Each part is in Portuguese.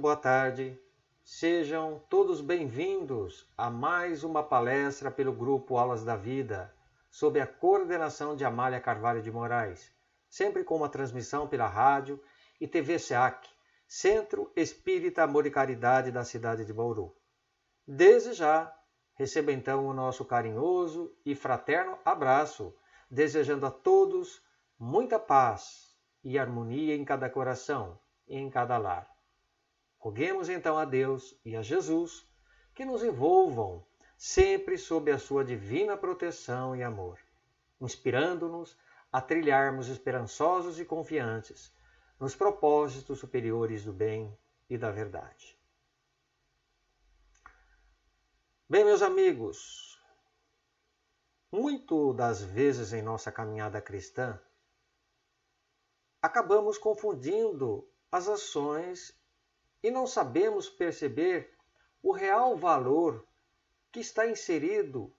boa tarde. Sejam todos bem-vindos a mais uma palestra pelo Grupo Aulas da Vida, sob a coordenação de Amália Carvalho de Moraes, sempre com uma transmissão pela rádio e TV SEAC, Centro Espírita Amor e Caridade da cidade de Bauru. Desde já, receba então o nosso carinhoso e fraterno abraço, desejando a todos muita paz e harmonia em cada coração e em cada lar. Roguemos então a Deus e a Jesus que nos envolvam sempre sob a sua divina proteção e amor, inspirando-nos a trilharmos esperançosos e confiantes nos propósitos superiores do bem e da verdade. Bem, meus amigos, muito das vezes em nossa caminhada cristã, acabamos confundindo as ações e não sabemos perceber o real valor que está inserido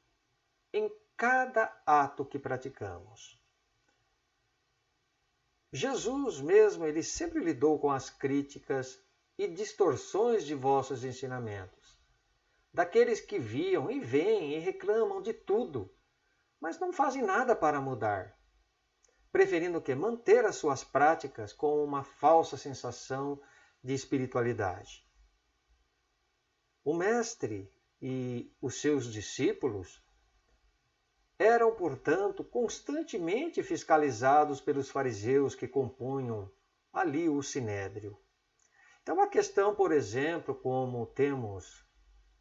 em cada ato que praticamos. Jesus mesmo, ele sempre lidou com as críticas e distorções de vossos ensinamentos, daqueles que viam e veem e reclamam de tudo, mas não fazem nada para mudar, preferindo que manter as suas práticas com uma falsa sensação de espiritualidade. O Mestre e os seus discípulos eram, portanto, constantemente fiscalizados pelos fariseus que compunham ali o Sinédrio. Então, a questão, por exemplo, como temos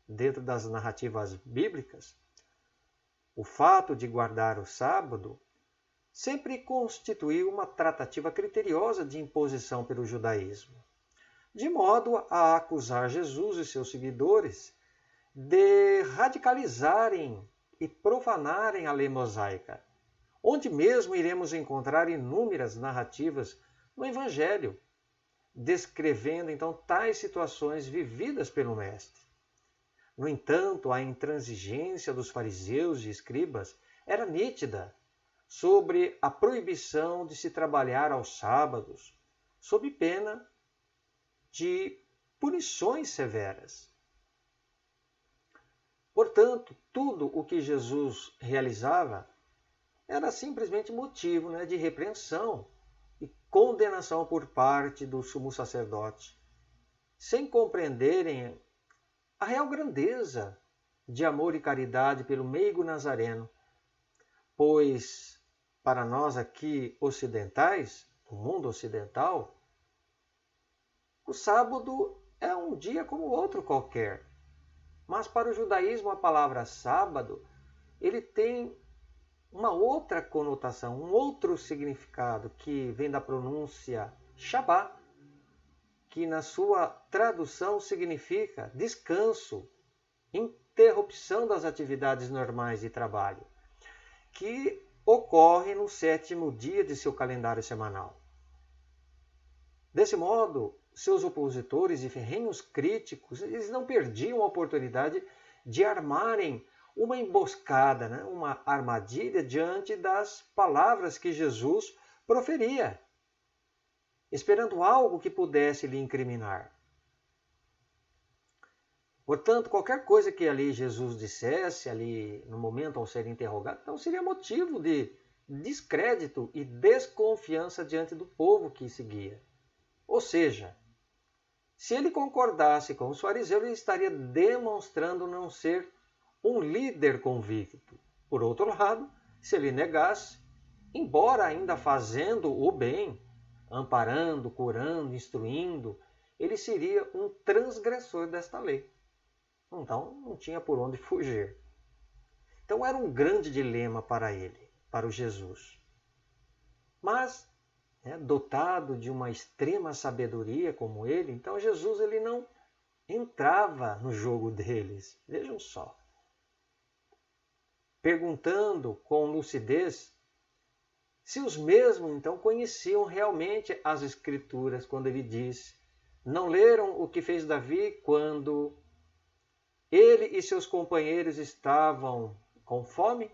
dentro das narrativas bíblicas, o fato de guardar o sábado sempre constituiu uma tratativa criteriosa de imposição pelo judaísmo, de modo a acusar Jesus e seus seguidores de radicalizarem e profanarem a lei mosaica, onde mesmo iremos encontrar inúmeras narrativas no Evangelho, descrevendo então tais situações vividas pelo Mestre. No entanto, a intransigência dos fariseus e escribas era nítida sobre a proibição de se trabalhar aos sábados, sob pena de punições severas. Portanto, tudo o que Jesus realizava era simplesmente motivo de repreensão e condenação por parte do sumo sacerdote, sem compreenderem a real grandeza de amor e caridade pelo meigo nazareno, pois para nós aqui ocidentais, no mundo ocidental, o sábado é um dia como outro qualquer. Mas para o judaísmo a palavra sábado, ele tem uma outra conotação, um outro significado que vem da pronúncia Shabá, que na sua tradução significa descanso, interrupção das atividades normais de trabalho, que ocorre no 7º dia de seu calendário semanal. Desse modo, seus opositores e ferrenhos críticos, eles não perdiam a oportunidade de armarem uma emboscada, uma armadilha diante das palavras que Jesus proferia, esperando algo que pudesse lhe incriminar. Portanto, qualquer coisa que ali Jesus dissesse, ali no momento ao ser interrogado, então seria motivo de descrédito e desconfiança diante do povo que seguia. Ou seja, se ele concordasse com os fariseus, ele estaria demonstrando não ser um líder convicto. Por outro lado, se ele negasse, embora ainda fazendo o bem, amparando, curando, instruindo, ele seria um transgressor desta lei. Então, não tinha por onde fugir. Então, era um grande dilema para ele, para o Jesus. Mas, dotado de uma extrema sabedoria como ele, então Jesus ele não entrava no jogo deles. Vejam só. Perguntando com lucidez se os mesmos então conheciam realmente as Escrituras quando ele diz: não leram o que fez Davi quando ele e seus companheiros estavam com fome?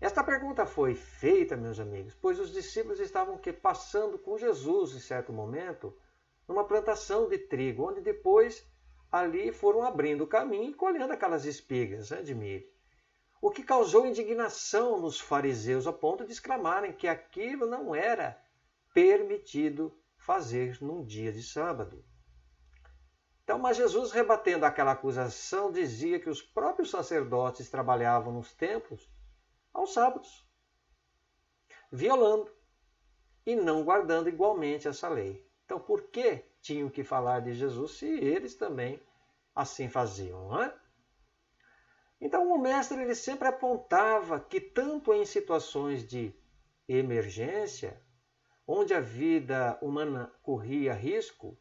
Esta pergunta foi feita, meus amigos, pois os discípulos estavam passando com Jesus, em certo momento, numa plantação de trigo, onde depois ali foram abrindo o caminho e colhendo aquelas espigas, né, de milho. O que causou indignação nos fariseus, a ponto de exclamarem que aquilo não era permitido fazer num dia de sábado. Então, mas Jesus, rebatendo aquela acusação, dizia que os próprios sacerdotes trabalhavam nos templos aos sábados, violando e não guardando igualmente essa lei. Então, por que tinham que falar de Jesus se eles também assim faziam, não é? Então, o mestre ele sempre apontava que tanto em situações de emergência, onde a vida humana corria risco,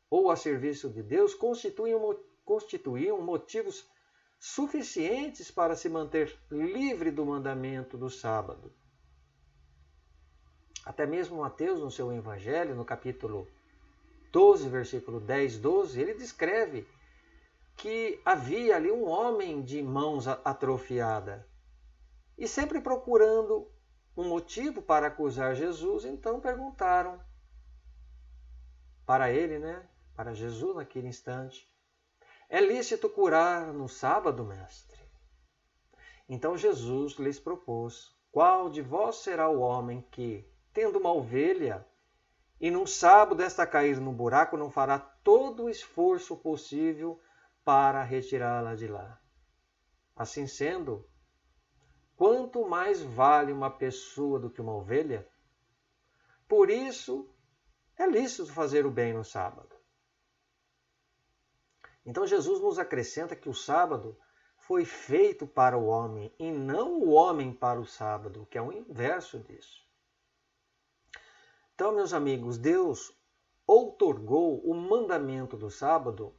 ou a serviço de Deus, constituíam motivos suficientes para se manter livre do mandamento do sábado. Até mesmo Mateus, no seu Evangelho, no capítulo 12, versículo 10, 12, ele descreve que havia ali um homem de mãos atrofiada. E sempre procurando um motivo para acusar Jesus, então perguntaram para ele, né? Para Jesus naquele instante: é lícito curar no sábado, mestre? Então Jesus lhes propôs: qual de vós será o homem que, tendo uma ovelha, e num sábado esta cair no buraco, não fará todo o esforço possível para retirá-la de lá? Assim sendo, quanto mais vale uma pessoa do que uma ovelha? Por isso, é lícito fazer o bem no sábado. Então Jesus nos acrescenta que o sábado foi feito para o homem e não o homem para o sábado, que é o inverso disso. Então, meus amigos, Deus outorgou o mandamento do sábado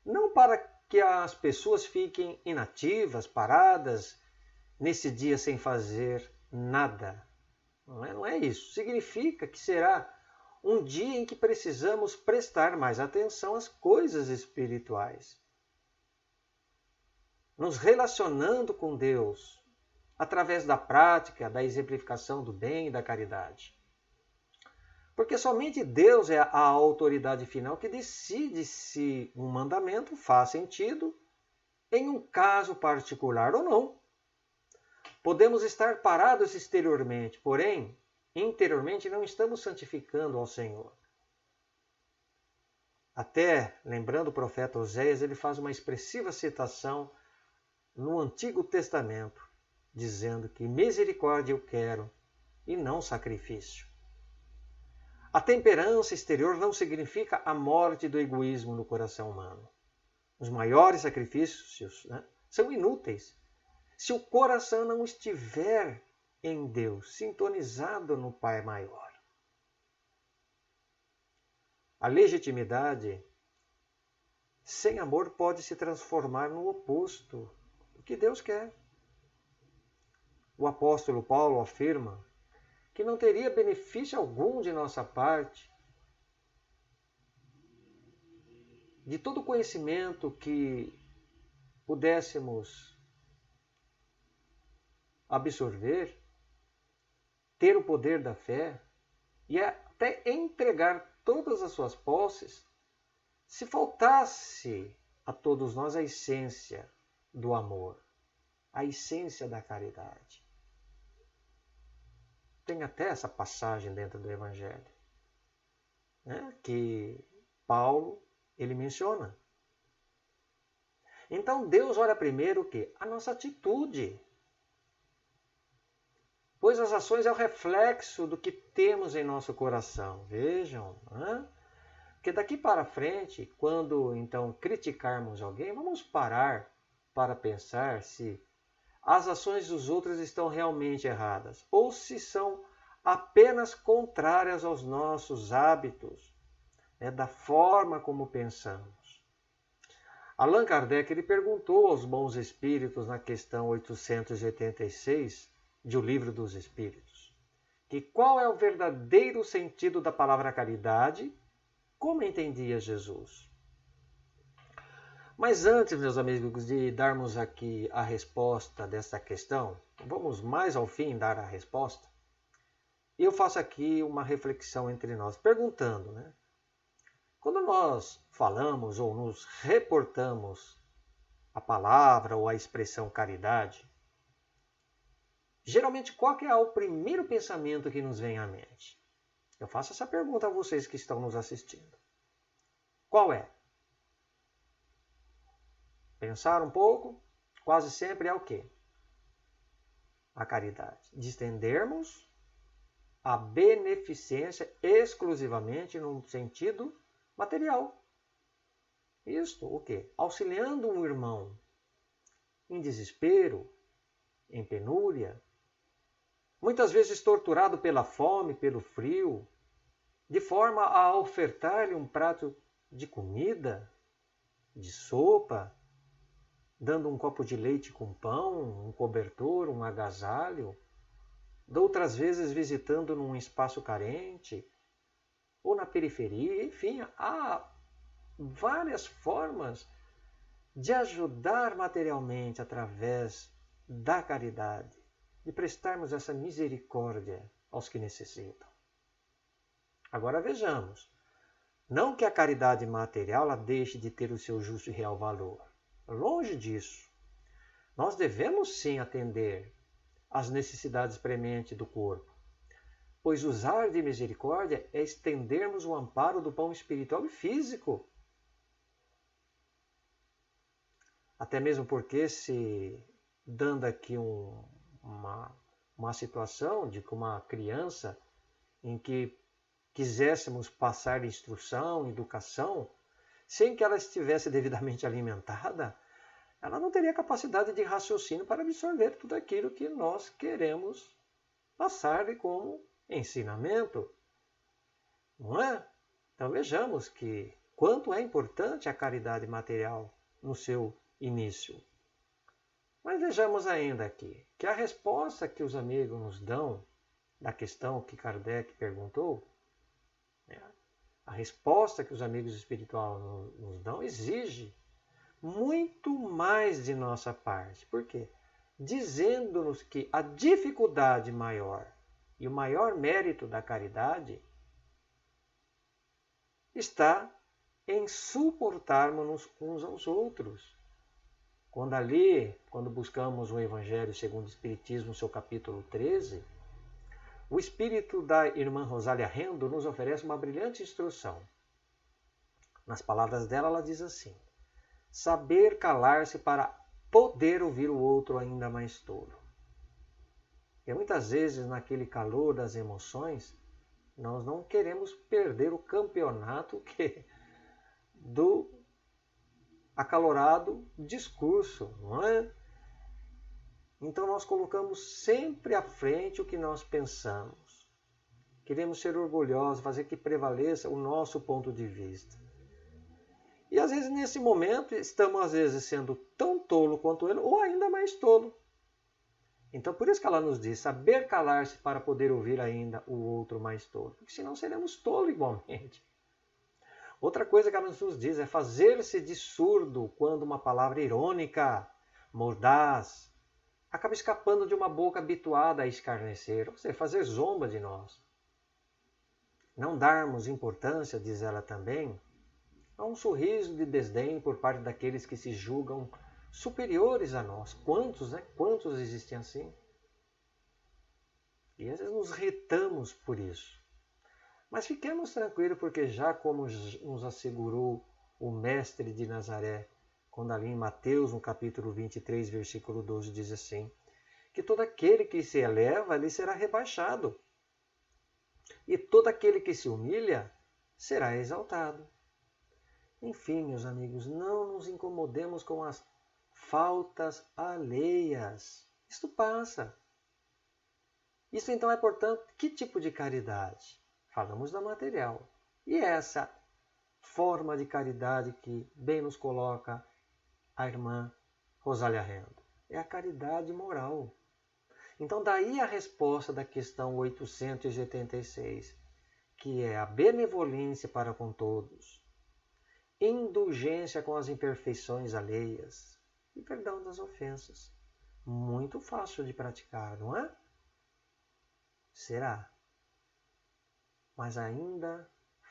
não para que as pessoas fiquem inativas, paradas, nesse dia sem fazer nada. Não é isso. Significa que será um dia em que precisamos prestar mais atenção às coisas espirituais, nos relacionando com Deus através da prática, da exemplificação do bem e da caridade. Porque somente Deus é a autoridade final que decide se um mandamento faz sentido em um caso particular ou não. Podemos estar parados exteriormente, porém, interiormente não estamos santificando ao Senhor. Até, lembrando o profeta Oséias, ele faz uma expressiva citação no Antigo Testamento, dizendo que misericórdia eu quero e não sacrifício. A temperança exterior não significa a morte do egoísmo no coração humano. Os maiores sacrifícios, né, são inúteis se o coração não estiver em Deus, sintonizado no Pai maior. A legitimidade sem amor pode se transformar no oposto do que Deus quer. O apóstolo Paulo afirma que não teria benefício algum de nossa parte, de todo conhecimento que pudéssemos absorver, ter o poder da fé e até entregar todas as suas posses, se faltasse a todos nós a essência do amor, a essência da caridade. Tem até essa passagem dentro do Evangelho, né, que Paulo ele menciona. Então Deus olha primeiro o quê? A nossa atitude. Pois as ações é o reflexo do que temos em nosso coração. Vejam, né? Porque daqui para frente, quando então criticarmos alguém, vamos parar para pensar se as ações dos outros estão realmente erradas ou se são apenas contrárias aos nossos hábitos, né, da forma como pensamos. Allan Kardec ele perguntou aos bons espíritos na questão 886 de O Livro dos Espíritos, que qual é o verdadeiro sentido da palavra caridade, como entendia Jesus. Mas antes, meus amigos, de darmos aqui a resposta dessa questão, vamos mais ao fim dar a resposta, eu faço aqui uma reflexão entre nós, perguntando, né? Quando nós falamos ou nos reportamos a palavra ou a expressão caridade, geralmente qual que é o primeiro pensamento que nos vem à mente? Eu faço essa pergunta a vocês que estão nos assistindo. Qual é? Pensar um pouco, quase sempre é o quê? A caridade. De estendermos a beneficência exclusivamente no sentido material. Isto, o quê? Auxiliando um irmão em desespero, em penúria, muitas vezes torturado pela fome, pelo frio, de forma a ofertar-lhe um prato de comida, de sopa, dando um copo de leite com pão, um cobertor, um agasalho, de outras vezes visitando num espaço carente, ou na periferia, enfim, há várias formas de ajudar materialmente através da caridade, de prestarmos essa misericórdia aos que necessitam. Agora vejamos, não que a caridade material ela deixe de ter o seu justo e real valor. Longe disso. Nós devemos sim atender às necessidades prementes do corpo, pois usar de misericórdia é estendermos o amparo do pão espiritual e físico. Até mesmo porque se dando aqui uma situação de que uma criança em que quiséssemos passar instrução, educação, sem que ela estivesse devidamente alimentada, ela não teria capacidade de raciocínio para absorver tudo aquilo que nós queremos passar-lhe como ensinamento. Não é? Então vejamos que quanto é importante a caridade material no seu início. Mas vejamos ainda aqui que a resposta que os amigos nos dão da questão que Kardec perguntou, a resposta que os amigos espirituais nos dão exige muito mais de nossa parte. Por quê? Dizendo-nos que a dificuldade maior e o maior mérito da caridade está em suportarmos uns aos outros. Quando buscamos o Evangelho segundo o Espiritismo, seu capítulo 13, o espírito da irmã Rosália Rendo nos oferece uma brilhante instrução. Nas palavras dela, ela diz assim: saber calar-se para poder ouvir o outro ainda mais tolo. E muitas vezes, naquele calor das emoções, nós não queremos perder o campeonato do acalorado discurso, não é? Então nós colocamos sempre à frente o que nós pensamos. Queremos ser orgulhosos, fazer que prevaleça o nosso ponto de vista. E às vezes nesse momento estamos às vezes sendo tão tolo quanto ele ou ainda mais tolo. Então por isso que ela nos diz, saber calar-se para poder ouvir ainda o outro mais tolo. Porque senão seremos tolos igualmente. Outra coisa que ela nos diz é fazer-se de surdo quando uma palavra irônica, mordaz, acaba escapando de uma boca habituada a escarnecer, ou seja, fazer zomba de nós. Não darmos importância, diz ela também, a um sorriso de desdém por parte daqueles que se julgam superiores a nós. Quantos, né? Quantos existem assim? E às vezes nos irritamos por isso. Mas fiquemos tranquilos, porque já como nos assegurou o Mestre de Nazaré, quando ali em Mateus, no capítulo 23, versículo 12, diz assim, que todo aquele que se eleva, lhe será rebaixado. E todo aquele que se humilha, será exaltado. Enfim, meus amigos, não nos incomodemos com as faltas alheias. Isto passa. Isso então é, portanto, que tipo de caridade? Falamos da material. E essa forma de caridade que bem nos coloca a irmã Rosália Rendo? É a caridade moral. Então daí a resposta da questão 886, que é a benevolência para com todos, indulgência com as imperfeições alheias e perdão das ofensas. Muito fácil de praticar, não é? Será? Mas ainda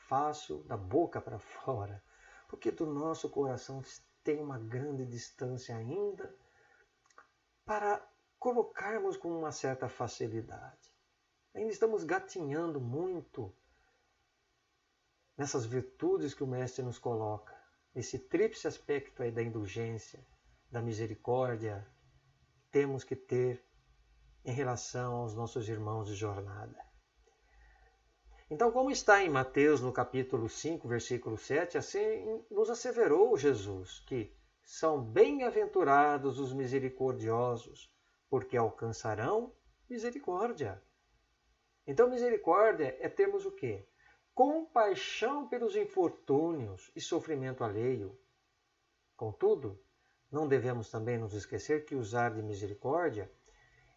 fácil da boca para fora, porque do nosso coração tem uma grande distância ainda para colocarmos com uma certa facilidade. Ainda estamos gatinhando muito nessas virtudes que o Mestre nos coloca, esse tríplice aspecto aí da indulgência, da misericórdia, temos que ter em relação aos nossos irmãos de jornada. Então, como está em Mateus, no capítulo 5, versículo 7, assim nos asseverou Jesus, que são bem-aventurados os misericordiosos, porque alcançarão misericórdia. Então, misericórdia é termos o quê? Compaixão pelos infortúnios e sofrimento alheio. Contudo, não devemos também nos esquecer que usar de misericórdia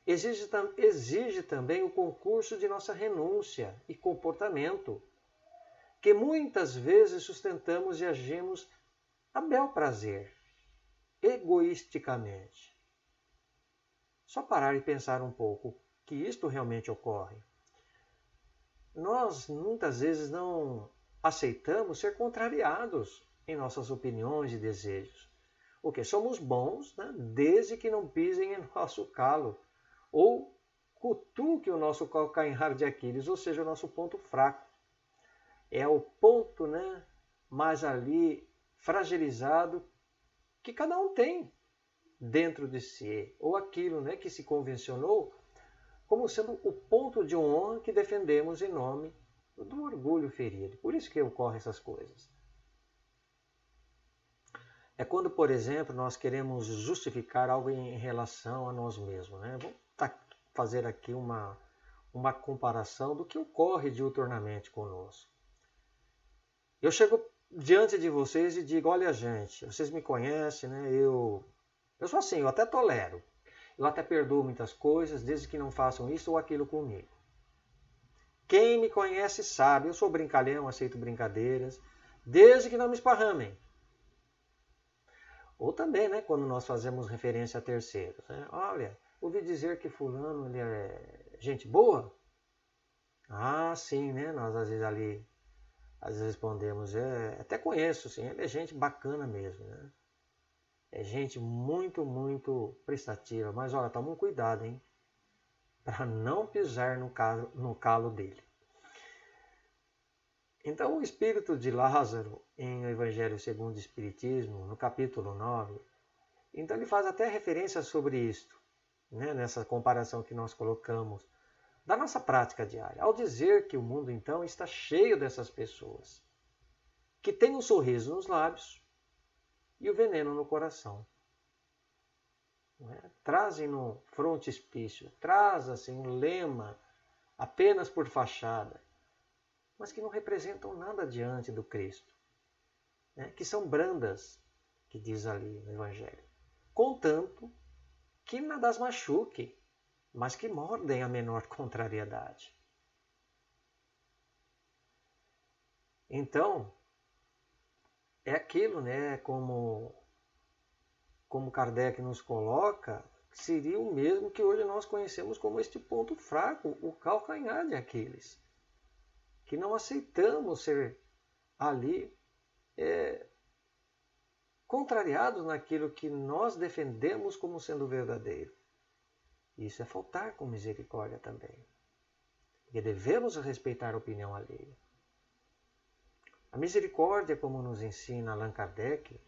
exige também o concurso de nossa renúncia e comportamento, que muitas vezes sustentamos e agimos a bel prazer, egoisticamente. Só parar e pensar um pouco que isto realmente ocorre. Nós muitas vezes não aceitamos ser contrariados em nossas opiniões e desejos. O que somos bons, né? Desde que não pisem em nosso calo ou cutuque o nosso calcanhar de Aquiles, ou seja, o nosso ponto fraco. É o ponto, né, mais ali fragilizado que cada um tem dentro de si, ou aquilo, né, que se convencionou como sendo o ponto de honra que defendemos em nome do orgulho ferido. Por isso que ocorrem essas coisas. É quando, por exemplo, nós queremos justificar algo em relação a nós mesmos, né? Vamos fazer aqui uma comparação do que ocorre diuturnamente conosco. Eu chego diante de vocês e digo, olha gente, vocês me conhecem, né? Eu sou assim, eu até tolero. Eu até perdoo muitas coisas, desde que não façam isso ou aquilo comigo. Quem me conhece sabe, eu sou brincalhão, aceito brincadeiras, desde que não me esparramem. Ou também, né, quando nós fazemos referência a terceiros. Né? Olha, ouvi dizer que fulano ele é gente boa? Ah, sim, né? Nós às vezes respondemos, até conheço, sim, ele é gente bacana mesmo, né? É gente muito, muito prestativa. Mas olha, toma um cuidado, hein? Para não pisar no calo dele. Então, o espírito de Lázaro, em O Evangelho segundo o Espiritismo, no capítulo 9, então ele faz até referência sobre isto, né? Nessa comparação que nós colocamos, da nossa prática diária. Ao dizer que o mundo, então, está cheio dessas pessoas, que têm um sorriso nos lábios, e o veneno no coração. Trazem no frontispício, traz assim um lema apenas por fachada, mas que não representam nada diante do Cristo. Que são brandas, que diz ali no Evangelho. Contanto que nada as machuque, mas que mordem a menor contrariedade. Então, é aquilo, né, como Kardec nos coloca, seria o mesmo que hoje nós conhecemos como este ponto fraco, o calcanhar de Aquiles. Que não aceitamos ser ali contrariados naquilo que nós defendemos como sendo verdadeiro. Isso é faltar com misericórdia também. Porque devemos respeitar a opinião alheia. A misericórdia, como nos ensina Allan Kardec,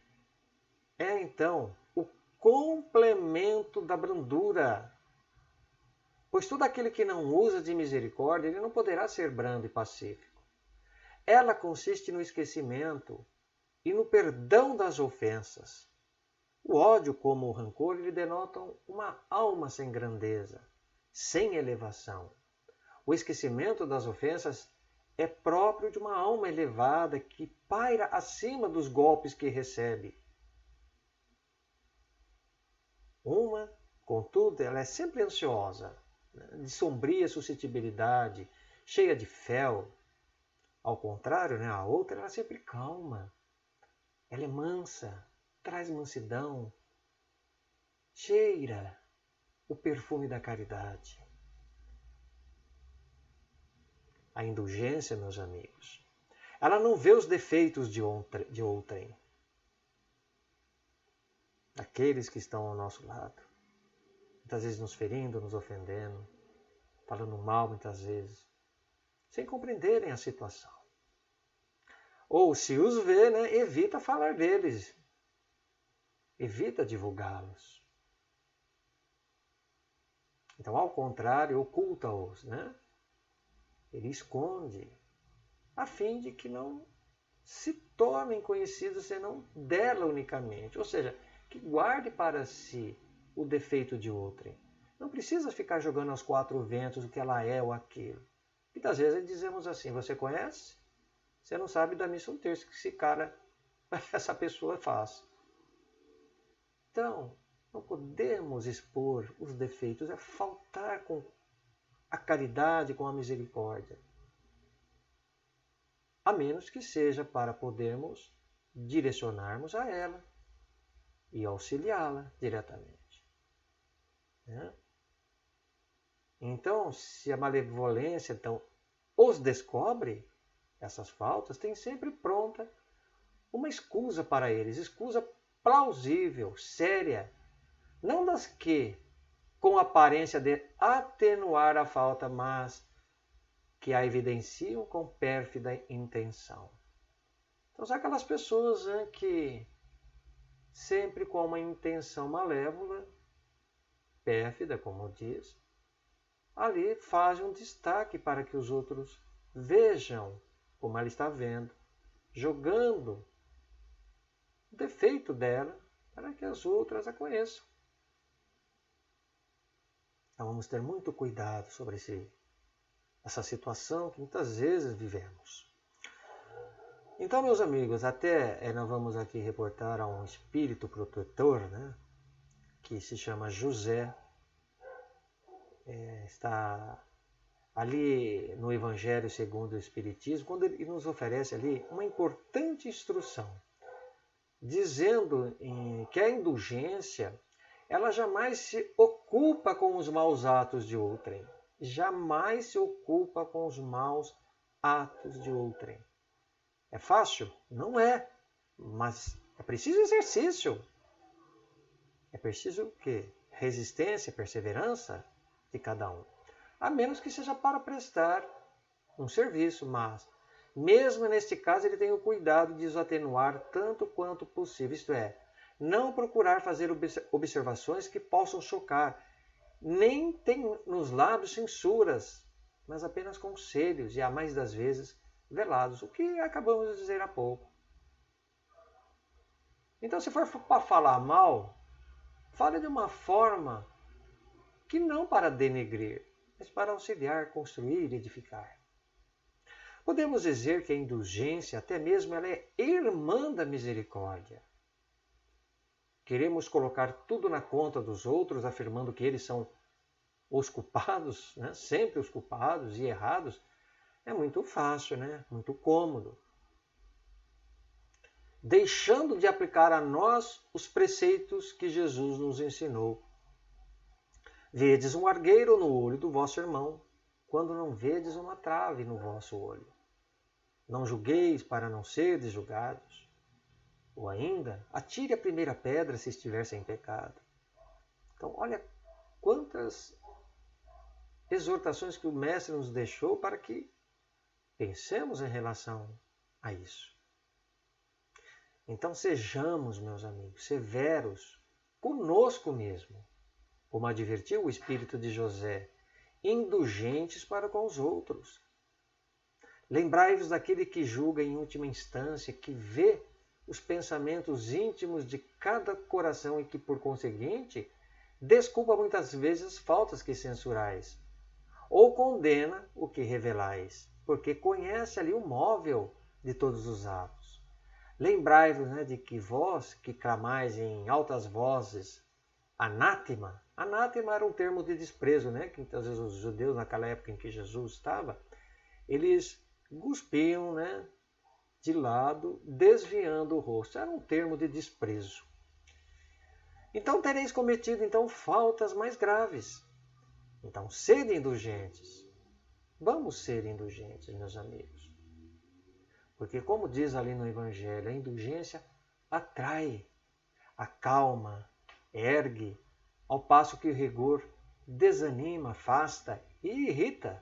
é então o complemento da brandura. Pois todo aquele que não usa de misericórdia, ele não poderá ser brando e pacífico. Ela consiste no esquecimento e no perdão das ofensas. O ódio, como o rancor, ele denotam uma alma sem grandeza, sem elevação. O esquecimento das ofensas é próprio de uma alma elevada que paira acima dos golpes que recebe. Contudo, ela é sempre ansiosa, de sombria suscetibilidade, cheia de fel. Ao contrário, a outra ela é sempre calma, ela é mansa, traz mansidão, cheira o perfume da caridade. A indulgência, meus amigos, Ela não vê os defeitos de outrem, daqueles que estão ao nosso lado. Muitas vezes nos ferindo, nos ofendendo, falando mal muitas vezes, sem compreenderem a situação. Ou se os vê, né, evita falar deles, evita divulgá-los. Então, ao contrário, oculta-os, né? Ele esconde, a fim de que não se tornem conhecidos senão dela unicamente. Ou seja, que guarde para si o defeito de outrem. Não precisa ficar jogando aos quatro ventos o que ela é ou aquilo. Muitas vezes dizemos assim, você conhece? Você não sabe da missa um terço que essa pessoa faz. Então, não podemos expor os defeitos, é faltar com a caridade, com a misericórdia. A menos que seja para podermos direcionarmos a ela e auxiliá-la diretamente. Né? Então, se a malevolência os descobre, essas faltas, tem sempre pronta uma escusa para eles, escusa plausível, séria, não das que, com aparência de atenuar a falta, mas que a evidenciam com pérfida intenção. Então, são aquelas pessoas, né, que sempre com uma intenção malévola, pérfida, como diz, ali fazem um destaque para que os outros vejam como ela está vendo, jogando o defeito dela para que as outras a conheçam. Então vamos ter muito cuidado sobre essa situação que muitas vezes vivemos. Então, meus amigos, até nós vamos aqui reportar a um espírito protetor, né, que se chama José. Está ali no Evangelho segundo o Espiritismo, quando ele nos oferece ali uma importante instrução, dizendo que a indulgência, ela jamais se ocupa com os maus atos de outrem. Jamais se ocupa com os maus atos de outrem. É fácil? Não é. Mas é preciso exercício. É preciso o quê? Resistência, perseverança de cada um. A menos que seja para prestar um serviço, mas mesmo neste caso ele tem o cuidado de os atenuar tanto quanto possível, isto é, não procurar fazer observações que possam chocar, nem tem nos lábios censuras, mas apenas conselhos e, a mais das vezes, velados, o que acabamos de dizer há pouco. Então, se for para falar mal, fale de uma forma que não para denegrir, mas para auxiliar, construir e edificar. Podemos dizer que a indulgência, até mesmo, ela é irmã da misericórdia. Queremos colocar tudo na conta dos outros, afirmando que eles são os culpados, né? Sempre os culpados e errados. É muito fácil, né? Muito cômodo. Deixando de aplicar a nós os preceitos que Jesus nos ensinou. Vedes um argueiro no olho do vosso irmão, quando não vedes uma trave no vosso olho. Não julgueis para não serdes julgados. Ou ainda, atire a primeira pedra se estiver sem pecado. Então, olha quantas exortações que o Mestre nos deixou para que pensemos em relação a isso. Então, sejamos, meus amigos, severos conosco mesmo, como advertiu o espírito de José, indulgentes para com os outros. Lembrai-vos daquele que julga em última instância, que vê os pensamentos íntimos de cada coração e que, por conseguinte, desculpa muitas vezes as faltas que censurais, ou condena o que revelais, porque conhece ali o móvel de todos os atos. Lembrai-vos, né, de que vós, que clamais em altas vozes, anátema era um termo de desprezo, né, que às vezes os judeus, naquela época em que Jesus estava, eles cuspiam, né, de lado, desviando o rosto. Era um termo de desprezo. Então tereis cometido faltas mais graves. Então, sede indulgentes. Vamos ser indulgentes, meus amigos. Porque, como diz ali no Evangelho, a indulgência atrai, acalma, ergue, ao passo que o rigor desanima, afasta e irrita.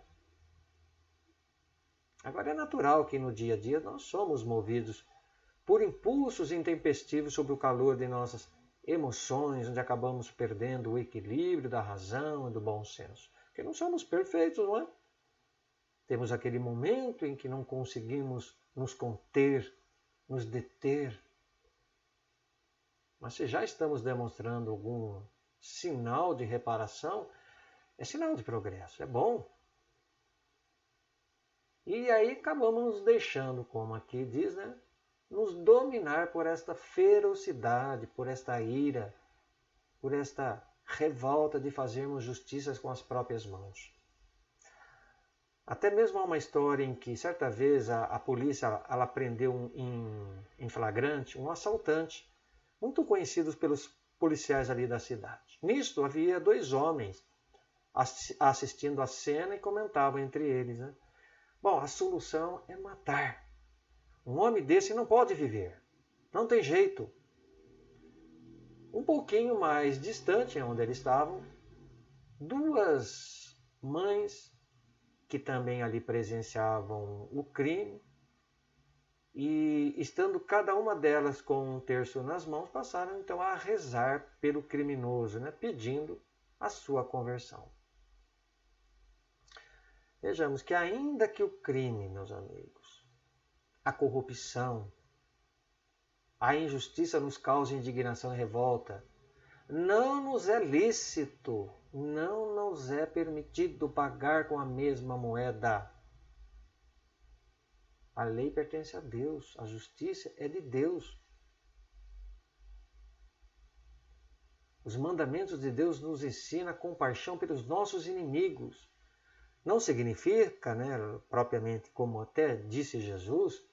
Agora, é natural que no dia a dia nós somos movidos por impulsos intempestivos sob o calor de nossas emoções, onde acabamos perdendo o equilíbrio da razão e do bom senso. Porque não somos perfeitos, não é? Temos aquele momento em que não conseguimos nos conter, nos deter. Mas se já estamos demonstrando algum sinal de reparação, é sinal de progresso, é bom. E aí acabamos nos deixando, como aqui diz, né? Nos dominar por esta ferocidade, por esta ira, por esta revolta de fazermos justiças com as próprias mãos. Até mesmo há uma história em que, certa vez, a polícia ela prendeu em flagrante um assaltante, muito conhecido pelos policiais ali da cidade. Nisto havia 2 homens assistindo a cena e comentavam entre eles, né? Bom, a solução é matar. Um homem desse não pode viver. Não tem jeito. Um pouquinho mais distante, onde eles estavam, 2 mães que também ali presenciavam o crime e, estando cada uma delas com um terço nas mãos, passaram então a rezar pelo criminoso, né, pedindo a sua conversão. Vejamos que ainda que o crime, meus amigos, a corrupção, a injustiça nos cause indignação e revolta, não nos é lícito, não nos é permitido pagar com a mesma moeda. A lei pertence a Deus, a justiça é de Deus. Os mandamentos de Deus nos ensinam a compaixão pelos nossos inimigos. Não significa, né, propriamente como até disse Jesus,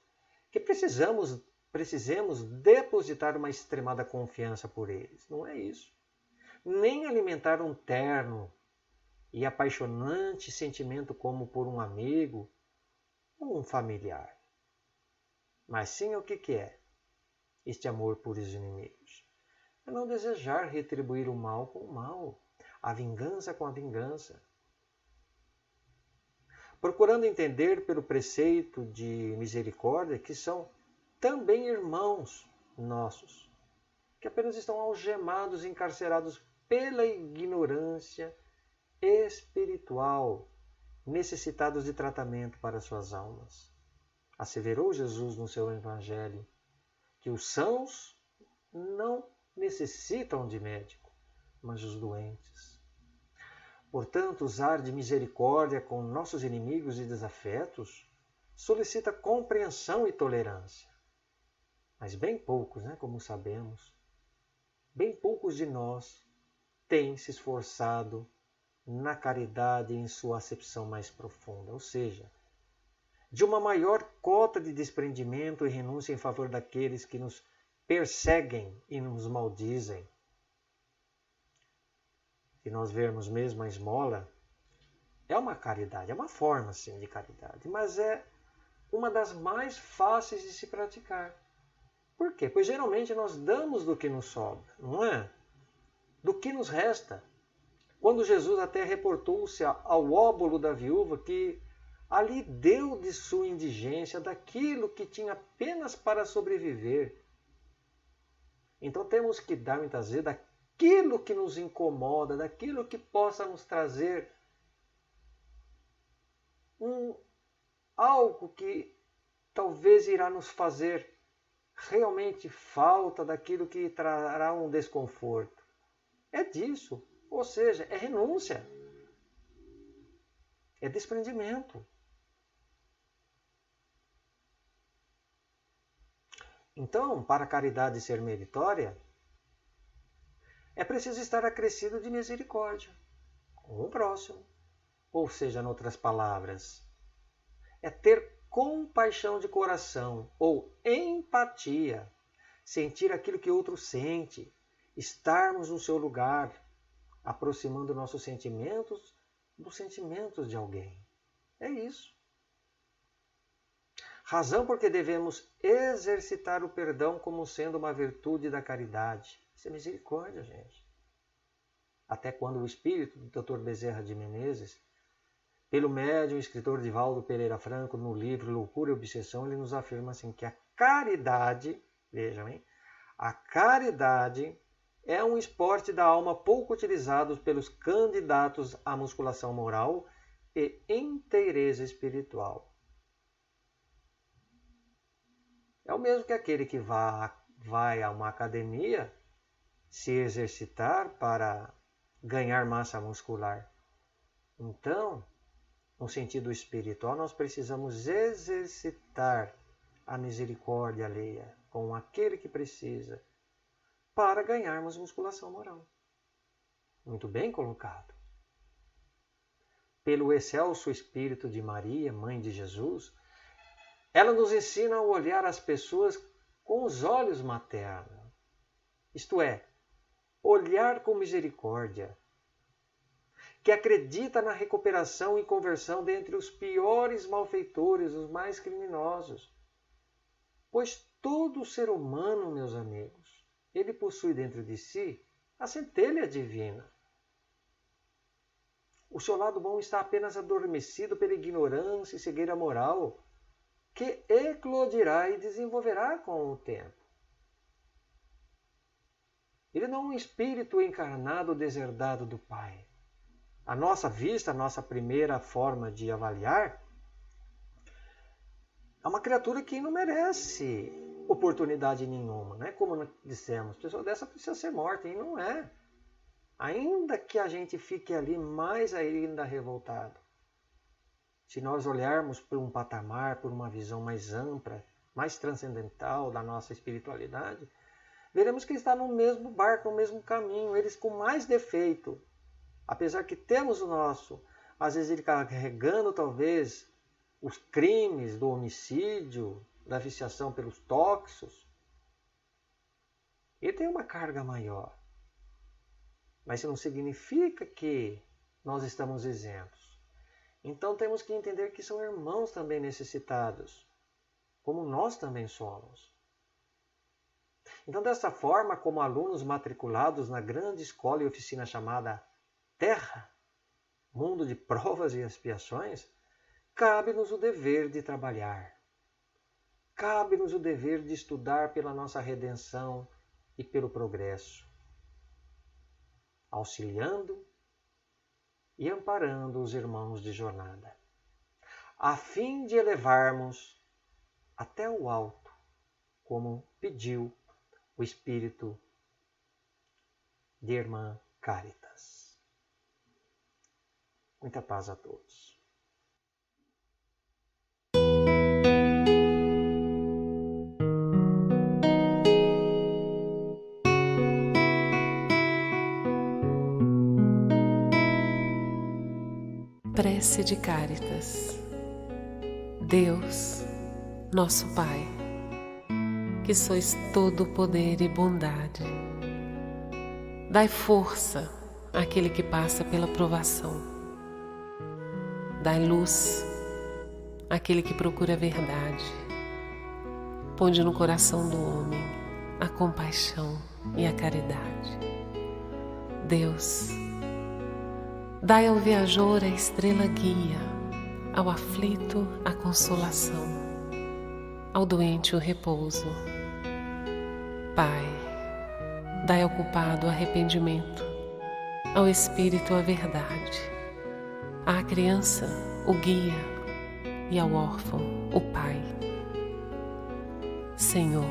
que precisemos depositar uma extremada confiança por eles. Não é isso. Nem alimentar um terno e apaixonante sentimento como por um amigo ou um familiar. Mas sim o que é este amor por os inimigos? É não desejar retribuir o mal com o mal, a vingança com a vingança. Procurando entender pelo preceito de misericórdia que são também irmãos nossos, que apenas estão algemados e encarcerados pela ignorância espiritual, necessitados de tratamento para suas almas. Asseverou Jesus no seu Evangelho que os sãos não necessitam de médico, mas os doentes. Portanto, usar de misericórdia com nossos inimigos e desafetos solicita compreensão e tolerância. Mas bem poucos, né, como sabemos, bem poucos de nós têm se esforçado na caridade em sua acepção mais profunda, ou seja, de uma maior cota de desprendimento e renúncia em favor daqueles que nos perseguem e nos maldizem. Se nós vermos mesmo a esmola, é uma caridade, é uma forma sim de caridade, mas é uma das mais fáceis de se praticar. Por quê? Pois geralmente nós damos do que nos sobra, não é? Do que nos resta. Quando Jesus até reportou-se ao óbolo da viúva que ali deu de sua indigência daquilo que tinha apenas para sobreviver. Então temos que dar muitas vezes daquilo que nos incomoda, daquilo que possa nos trazer algo que talvez irá nos fazer realmente falta, daquilo que trará um desconforto. É disso, ou seja, é renúncia, é desprendimento. Então, para a caridade ser meritória, é preciso estar acrescido de misericórdia com o próximo. Ou seja, em outras palavras, é ter compaixão de coração ou empatia, sentir aquilo que o outro sente, estarmos no seu lugar, aproximando nossos sentimentos dos sentimentos de alguém. É isso. Razão porque devemos exercitar o perdão como sendo uma virtude da caridade. Isso é misericórdia, gente. Até quando o espírito do Dr. Bezerra de Menezes, pelo médium escritor Divaldo Pereira Franco, no livro Loucura e Obsessão, ele nos afirma assim que a caridade, vejam, hein? A caridade é um esporte da alma pouco utilizado pelos candidatos à musculação moral e inteireza espiritual. É o mesmo que aquele que vai a uma academia se exercitar para ganhar massa muscular. Então, no sentido espiritual, nós precisamos exercitar a misericórdia alheia com aquele que precisa para ganharmos musculação moral. Muito bem colocado. Pelo excelso Espírito de Maria, Mãe de Jesus, ela nos ensina a olhar as pessoas com os olhos maternos. Isto é, olhar com misericórdia, que acredita na recuperação e conversão dentre os piores malfeitores, os mais criminosos. Pois todo ser humano, meus amigos, ele possui dentro de si a centelha divina. O seu lado bom está apenas adormecido pela ignorância e cegueira moral, que eclodirá e desenvolverá com o tempo. Ele não é um espírito encarnado deserdado do Pai. À nossa vista, a nossa primeira forma de avaliar, é uma criatura que não merece oportunidade nenhuma, né? Como nós dissemos, pessoa dessa precisa ser morta, e não é. Ainda que a gente fique ali mais ainda revoltado. Se nós olharmos por um patamar, por uma visão mais ampla, mais transcendental da nossa espiritualidade, veremos que está no mesmo barco, no mesmo caminho, eles com mais defeito. Apesar que temos o nosso, às vezes ele carregando talvez os crimes do homicídio, da viciação pelos tóxicos, ele tem uma carga maior. Mas isso não significa que nós estamos isentos. Então temos que entender que são irmãos também necessitados, como nós também somos. Então, dessa forma, como alunos matriculados na grande escola e oficina chamada Terra, mundo de provas e expiações, cabe-nos o dever de trabalhar. Cabe-nos o dever de estudar pela nossa redenção e pelo progresso, auxiliando e amparando os irmãos de jornada, a fim de elevarmos até o alto, como pediu o Espírito de Irmã Cáritas. Muita paz a todos. Prece de Cáritas. Deus, nosso Pai, que sois todo poder e bondade, dai força àquele que passa pela provação. Dai luz àquele que procura a verdade. Ponde no coração do homem a compaixão e a caridade. Deus, dai ao viajor a estrela guia, ao aflito a consolação, ao doente o repouso. Pai, dai ao culpado o arrependimento, ao espírito a verdade, à criança o guia e ao órfão o Pai. Senhor,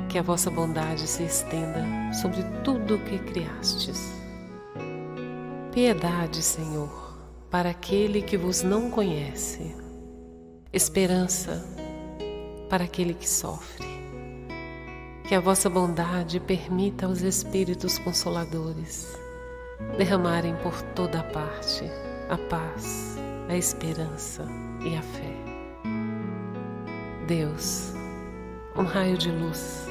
que a vossa bondade se estenda sobre tudo o que criastes. Piedade, Senhor, para aquele que vos não conhece. Esperança para aquele que sofre. Que a vossa bondade permita aos Espíritos Consoladores derramarem por toda a parte a paz, a esperança e a fé. Deus, um raio de luz,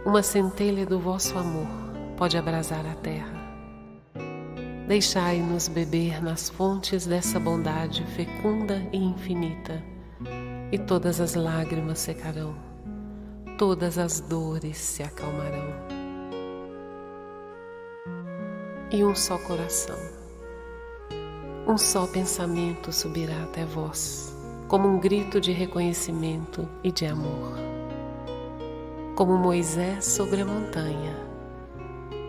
uma centelha do vosso amor pode abrasar a terra. Deixai-nos beber nas fontes dessa bondade fecunda e infinita, e todas as lágrimas secarão, todas as dores se acalmarão. E um só coração, um só pensamento subirá até vós, como um grito de reconhecimento e de amor. Como Moisés sobre a montanha,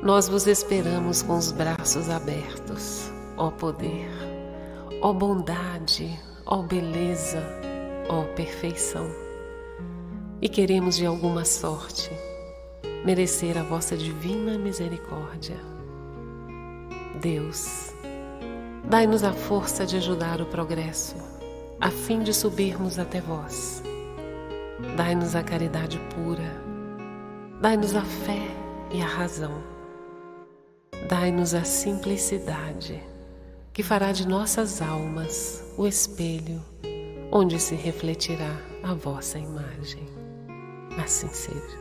nós vos esperamos com os braços abertos, ó poder, ó bondade, ó beleza, ó perfeição. E queremos de alguma sorte merecer a vossa divina misericórdia. Deus, dai-nos a força de ajudar o progresso, a fim de subirmos até vós. Dai-nos a caridade pura, dai-nos a fé e a razão. Dai-nos a simplicidade, que fará de nossas almas o espelho onde se refletirá a vossa imagem. Assim seja.